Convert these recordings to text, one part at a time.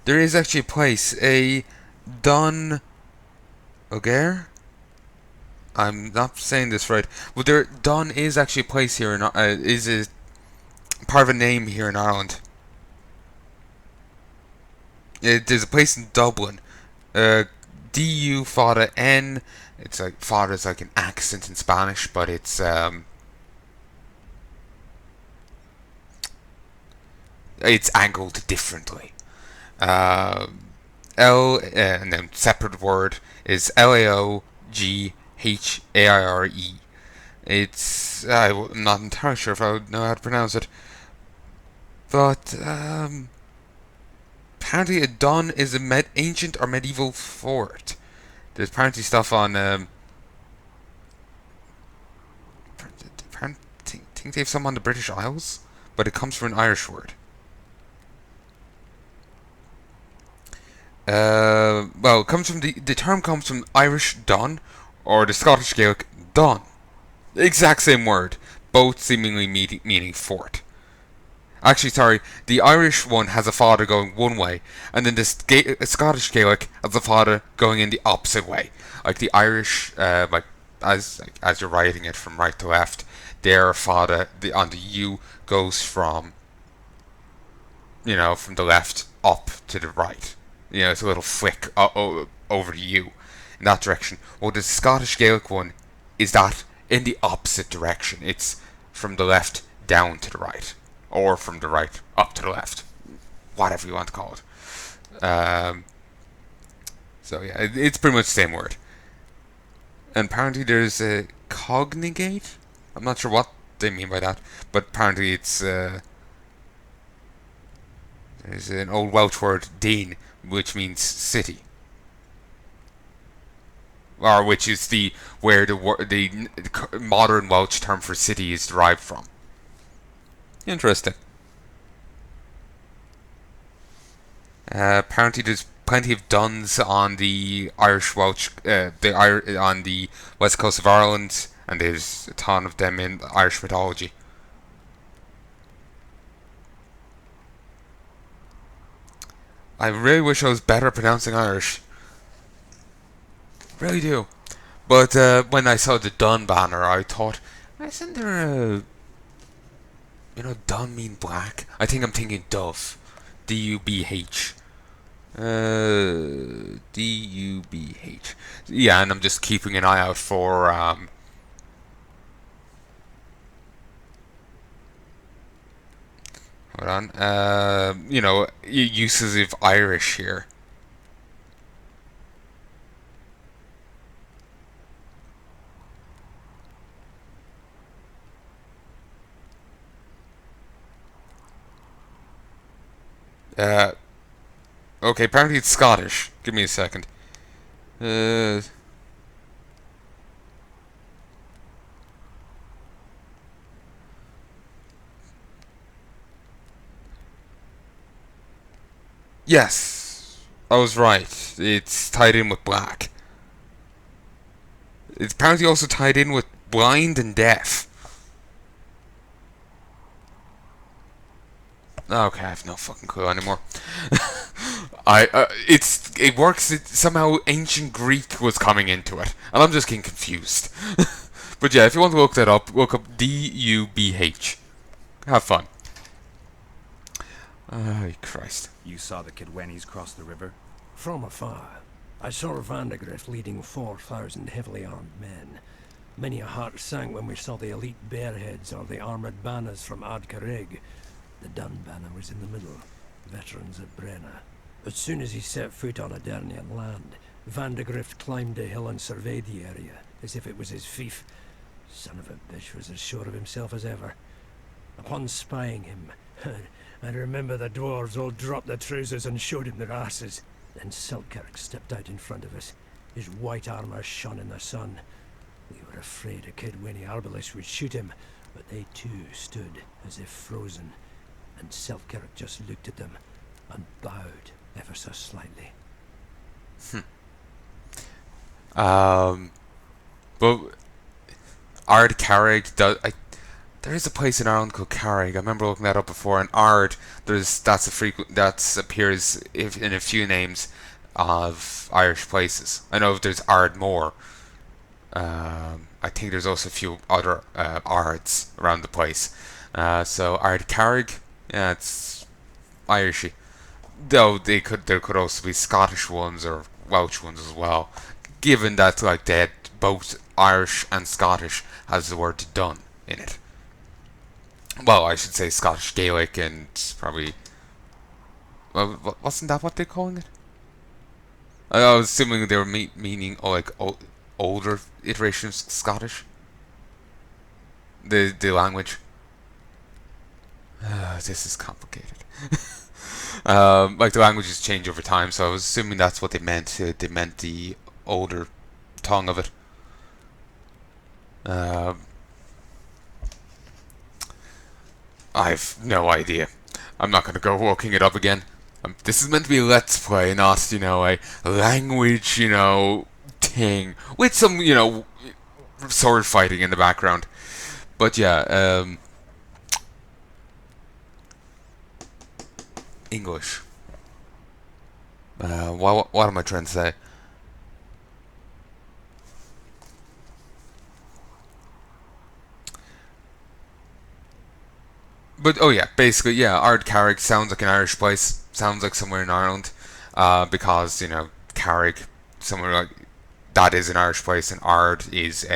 there is actually a place, a Dun Ogair? I'm not saying this right, but there Dun is actually a place here in is a part of a name here in Ireland. There's a place in Dublin. Du Fada N. It's like Fada is like an accent in Spanish, but it's angled differently. And then separate word is Laoghaire. I'm not entirely sure if I would know how to pronounce it, but apparently a Dun is a ancient or medieval fort. There's apparently stuff on. I think they have some on the British Isles, but it comes from an Irish word. Well, it comes from the term comes from Irish Dun, or the Scottish Gaelic Dun. The exact same word, both seemingly meaning fort. Actually, sorry, the Irish one has a fada going one way, and then the Scottish Gaelic has a fada going in the opposite way. Like the Irish, as you're writing it from right to left, their fada on the U goes from from the left up to the right. It's a little flick over the U in that direction. Well, the Scottish Gaelic one is that in the opposite direction. It's from the left down to the right, or from the right up to the left, whatever you want to call it. So yeah, it's pretty much the same word. And apparently there's a cognigate. I'm not sure what they mean by that, but apparently it's there's an old Welsh word, Dean, which means city, or which is where the modern Welsh term for city is derived from. Interesting. Apparently, there's plenty of Duns on the Irish Welsh, on the west coast of Ireland, and there's a ton of them in Irish mythology. I really wish I was better at pronouncing Irish. Really do. But when I saw the Dun banner, I thought, isn't there a Dun mean black? I think I'm thinking Dove. Dubh. Dubh. Yeah, and I'm just keeping an eye out for hold on. Uses of Irish here. Okay, apparently it's Scottish. Give me a second. Uh, yes, I was right. It's tied in with black. It's apparently also tied in with blind and deaf. Okay, I have no fucking clue anymore. It works. Somehow ancient Greek was coming into it, and I'm just getting confused. But yeah, if you want to look that up, look up Dubh. Have fun. Oh Christ! You saw the Kidwennies cross the river? From afar, I saw Vandegrift leading 4,000 heavily armed men. Many a heart sank when we saw the elite bearheads or the armoured banners from Ardcarrig. The Dun banner was in the middle, veterans of Brenna. As soon as he set foot on Adernian land, Vandegrift climbed the hill and surveyed the area, as if it was his fief. Son of a bitch was as sure of himself as ever. Upon spying him, I remember the dwarves all dropped their trousers and showed him their asses. Then Selkirk stepped out in front of us. His white armour shone in the sun. We were afraid a Kidwenny arbalist would shoot him, but they too stood as if frozen, and Selkirk just looked at them and bowed ever so slightly. But Ardcarrig does. There is a place in Ireland called Carrig. I remember looking that up before. And Ard, that's appears in a few names of Irish places. I know there's Ardmore. I think there's also a few other Ards around the place. So Ard Carrig, yeah, it's Irishy. Though there could also be Scottish ones or Welsh ones as well. Given that like they had both Irish and Scottish has the word done in it. Well, I should say Scottish Gaelic and probably. Well, wasn't that what they're calling it? I was assuming they were meaning older iterations of Scottish. The language. This is complicated. Like the languages change over time, so I was assuming that's what they meant. They meant the older tongue of it. I've no idea. I'm not going to go looking it up again. This is meant to be a let's play, not, a language, thing. With some, sword fighting in the background. But yeah, English. What am I trying to say? But oh yeah, basically yeah, Ard Carrig sounds like an Irish place. Sounds like somewhere in Ireland, because Carrig, somewhere like that is an Irish place, and Ard is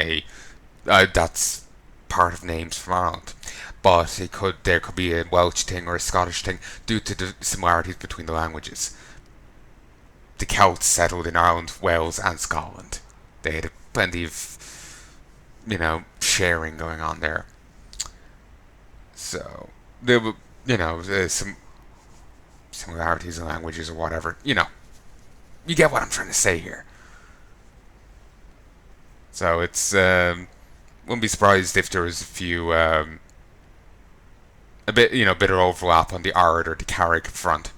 that's part of names from Ireland. But there could be a Welsh thing or a Scottish thing due to the similarities between the languages. The Celts settled in Ireland, Wales, and Scotland. They had plenty of sharing going on there. So there were, some similarities in languages or whatever. You get what I'm trying to say here. So it's wouldn't be surprised if there was a few a bit bit of overlap on the Ard or the Carrick front.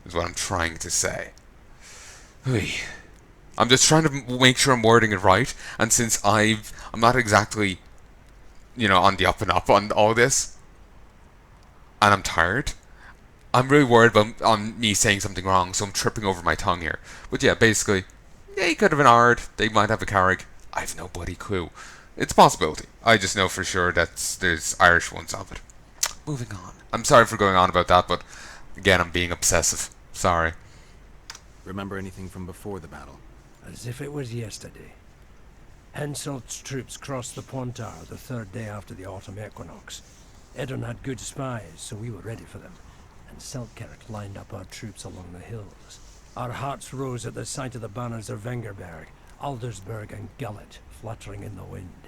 Is what I'm trying to say. I'm just trying to make sure I'm wording it right, and since I'm not exactly on the up and up on all this, and I'm tired, I'm really worried about on me saying something wrong, so I'm tripping over my tongue here. But yeah, basically, they could have an Ard, they might have a Carrig. I've no bloody clue. It's a possibility. I just know for sure that there's Irish ones of it. Moving on. I'm sorry for going on about that, but again, I'm being obsessive. Sorry. Remember anything from before the battle? As if it was yesterday. Henselt's troops crossed the Pontard the third day after the autumn equinox. Edirn had good spies, so we were ready for them, and Selkirk lined up our troops along the hills. Our hearts rose at the sight of the banners of Vengerberg, Aldersburg and Gullet fluttering in the wind.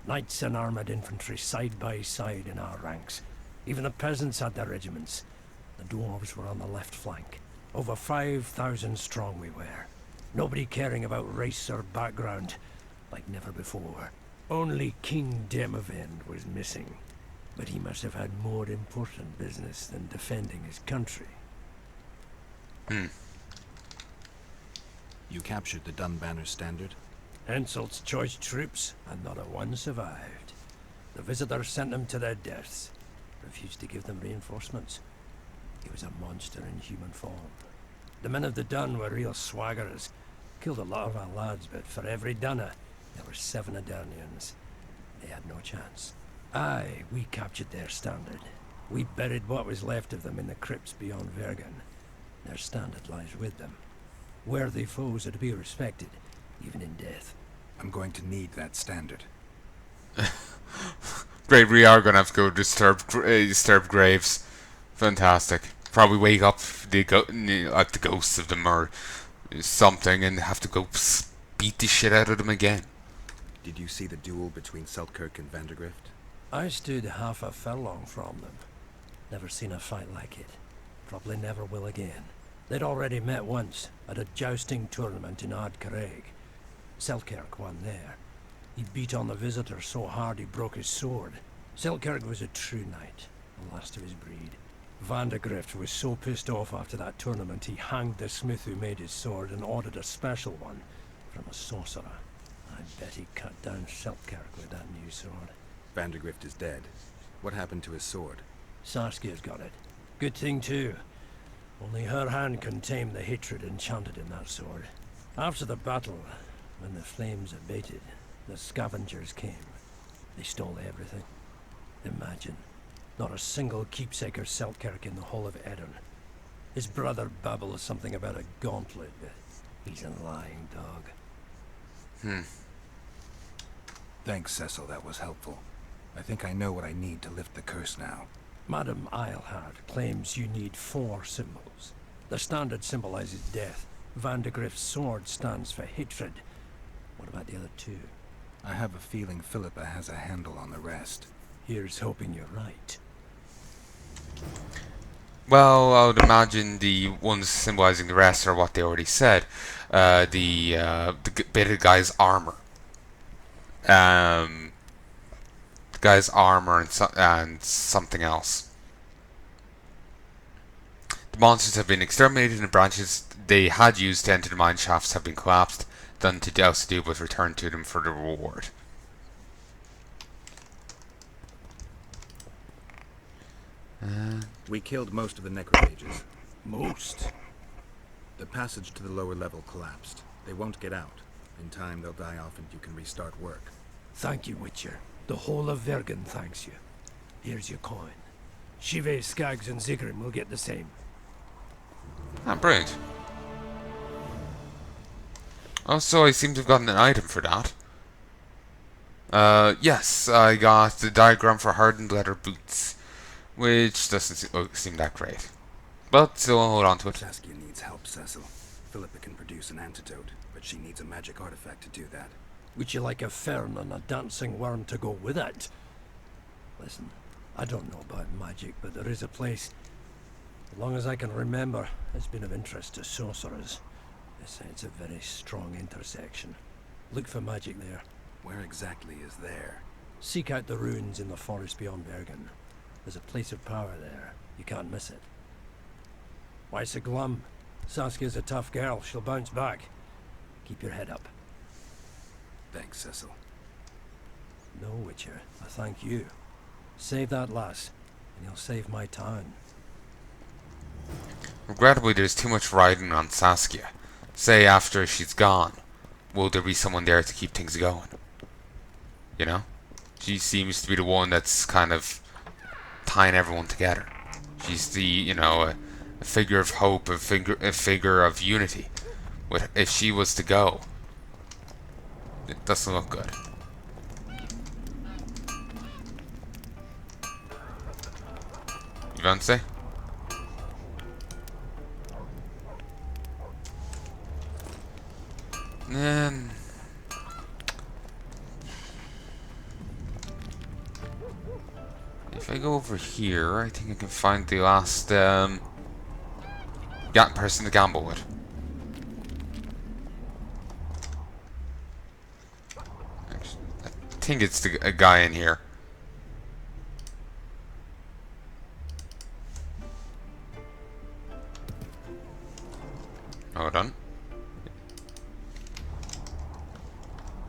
Knights and armoured infantry side by side in our ranks. Even the peasants had their regiments. The dwarves were on the left flank. Over 5,000 strong we were. Nobody caring about race or background, like never before. Only King Demavend was missing, but he must have had more important business than defending his country. You captured the Dunbanner standard? Henselt's choice troops, and not a one survived. The visitors sent them to their deaths, refused to give them reinforcements. He was a monster in human form. The men of the Dun were real swaggerers. Killed a lot of our lads, but for every Dunner, there were 7 Adarnians. They had no chance. Aye, we captured their standard. We buried what was left of them in the crypts beyond Vergen. Their standard lies with them. Worthy foes are to be respected, even in death. I'm going to need that standard. Great, we are going to have to go disturb graves. Fantastic. Probably wake up the ghosts of them or something and have to go beat the shit out of them again. Did you see the duel between Selkirk and Vandergrift? I stood half a furlong from them. Never seen a fight like it. Probably never will again. They'd already met once at a jousting tournament in Ardcarreg. Selkirk won there. He beat on the visitor so hard he broke his sword. Selkirk was a true knight, the last of his breed. Vandergrift was so pissed off after that tournament he hanged the smith who made his sword and ordered a special one from a sorcerer. I bet he cut down Selkirk with that new sword. Vandergrift is dead. What happened to his sword? Saskia's got it. Good thing, too. Only her hand can tame the hatred enchanted in that sword. After the battle, when the flames abated, the scavengers came. They stole everything. Imagine, not a single keepsake or Selkirk in the whole of Erin. His brother babbles something about a gauntlet, but he's a lying dog. Thanks, Cecil, that was helpful. I think I know what I need to lift the curse now. Madame Eilhard claims you need 4 symbols. The standard symbolizes death. Vandegrift's sword stands for hatred. What about the other 2? I have a feeling Philippa has a handle on the rest. Here's hoping you're right. Well, I would imagine the ones symbolizing the rest are what they already said. The bit of the guy's armor. The guy's armor and something else. The monsters have been exterminated and branches they had used to enter the mine shafts have been collapsed. Done to else to do but return to them for the reward. We killed most of the necrophages. Most? The passage to the lower level collapsed. They won't get out. In time, they'll die off and you can restart work. Thank you, Witcher. The whole of Vergen thanks you. Here's your coin. Shive, Skaggs, and Zigrim will get the same. Ah, brilliant. Also, I seem to have gotten an item for that. Yes, I got the diagram for hardened leather boots, which doesn't seem that great. But still, I'll hold on to it. Saskia needs help, Cecil. Philippa can produce an antidote, but she needs a magic artifact to do that. Would you like a fern and a dancing worm to go with it? Listen, I don't know about magic, but there is a place, as long as I can remember, it's been of interest to sorcerers. They say it's a very strong intersection. Look for magic there. Where exactly is there? Seek out the ruins in the forest beyond Bergen. There's a place of power there. You can't miss it. Why so glum? Saskia's a tough girl. She'll bounce back. Keep your head up. Thanks, Cecil. No, Witcher. I thank you. Save that lass, and you'll save my town. Regrettably, there's too much riding on Saskia. Say after she's gone, will there be someone there to keep things going? You know? She seems to be the one that's kind of tying everyone together. She's the, you know, a figure of hope, a figure of unity. If she was to go, it doesn't look good. You want to say? Then if I go over here, I think I can find the last person to gamble with. Actually, I think it's a guy in here. Hold on.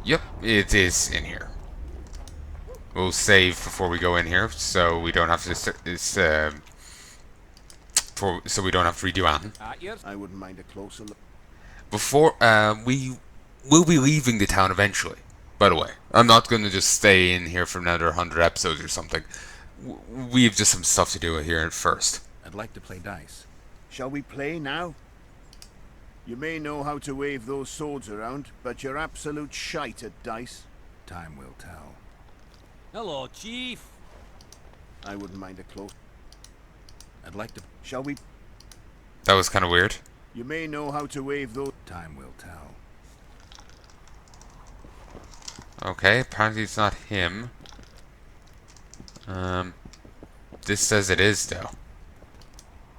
Yep, it is in here. We'll save before we go in here, so we don't have to. So we don't have to redo anything. I wouldn't mind a closer look. Before we will be leaving the town eventually. By the way, I'm not going to just stay in here for another 100 episodes or something. We have just some stuff to do here first. I'd like to play dice. Shall we play now? You may know how to wave those swords around, but you're absolute shite at dice. Time will tell. Hello, Chief. I wouldn't mind a close. I'd like to. Shall we? That was kind of weird. You may know how to wave those. Time will tell. Okay, apparently it's not him. This says it is though.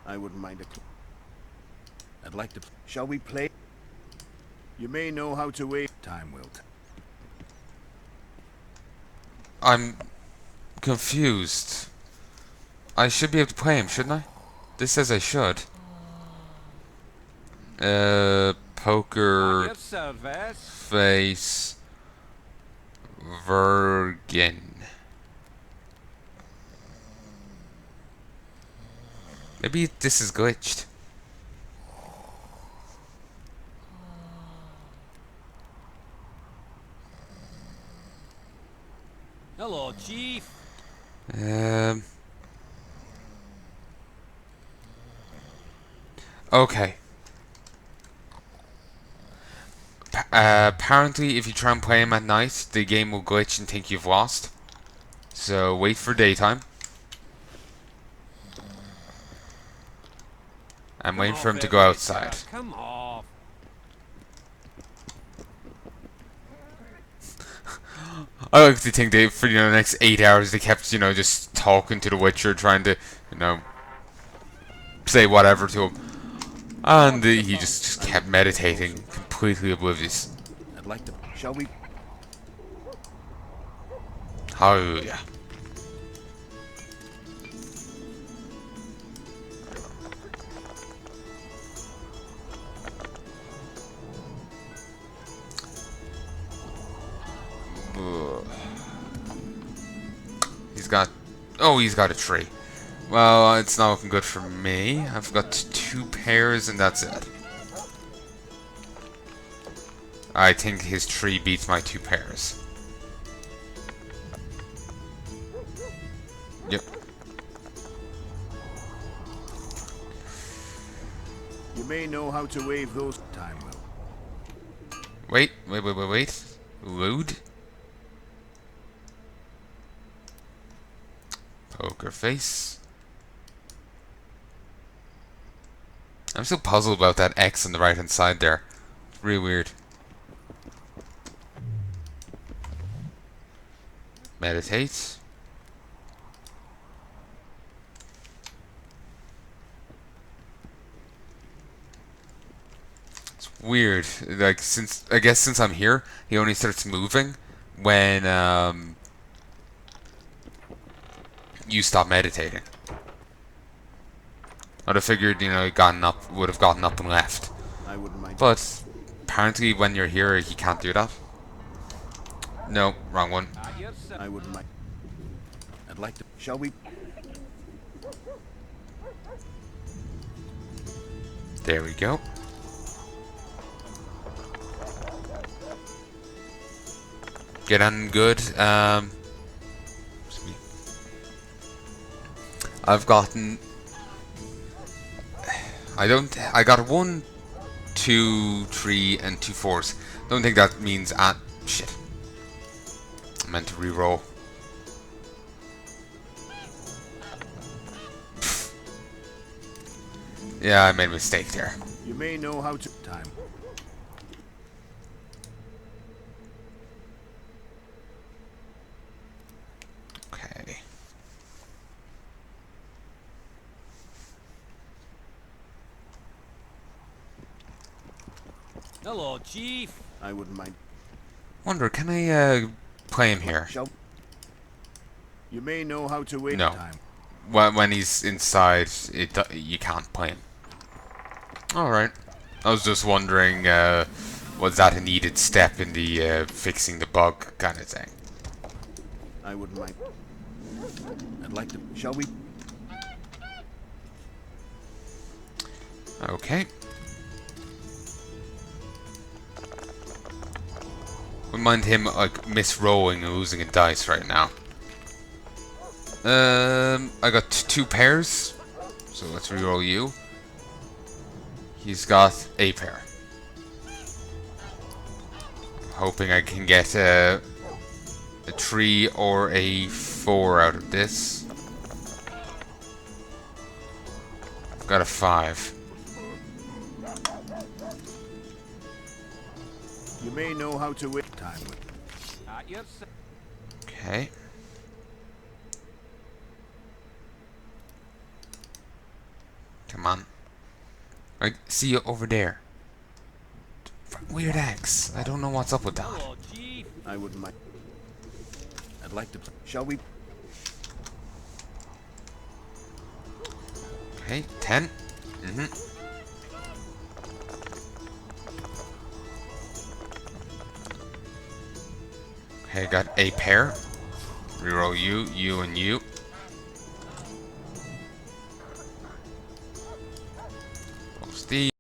I wouldn't mind a close. I'd like to. Shall we play? You may know how to wave. Time will tell. I'm confused. I should be able to play him, shouldn't I? This says I should. Poker Your service. face Vergen. Maybe this is glitched. Hello, Chief. Um. Okay. Apparently, if you try and play him at night, the game will glitch and think you've lost. So wait for daytime. I'm waiting for him to go outside. Come off. I like to think they, for the next 8 hours, they kept, just talking to the Witcher, trying to, say whatever to him. And he just kept meditating, completely oblivious. I'd like to... Shall we... Hallelujah. He's got... Oh, he's got a tree. Well, it's not looking good for me. I've got 2 pairs and that's it. I think his tree beats my 2 pairs. Yep. You may know how to wave those. Time will. Wait. Load. Poker face. I'm still puzzled about that X on the right hand side there. It's really weird. Meditate. It's weird. Like I guess since I'm here, he only starts moving when you stop meditating. I'd have figured, he would have gotten up and left. I wouldn't mind. But apparently when you're here, he can't do that. No, wrong one. I wouldn't mind. I'd like to. Shall we? There we go. Get on good. I've gotten. I got 1, 2, 3, and 2 4s. Don't think that means shit. I meant to re-roll. Yeah, I made a mistake there. You may know how to. Time. Okay. Hello, Chief. I wouldn't mind. Wonder, can I play him here? Shall. You may know how to wait. No. Time. When he's inside, you can't play him. Alright. I was just wondering, was that a needed step in the fixing the bug kind of thing? I wouldn't mind. I'd like to. Shall we? Okay. Wouldn't mind him like misrolling and losing a dice right now. I got 2 pairs, so let's reroll you. He's got a pair. Hoping I can get a 3 or a 4 out of this. I've got a 5. You may know how to wait. Time. Okay. Come on. I see you over there. Weird X. I don't know what's up with that. Hello, Chief. I wouldn't mind. I'd like to. Shall we? Okay, 10. Okay, got a pair. Reroll you, you, and you. The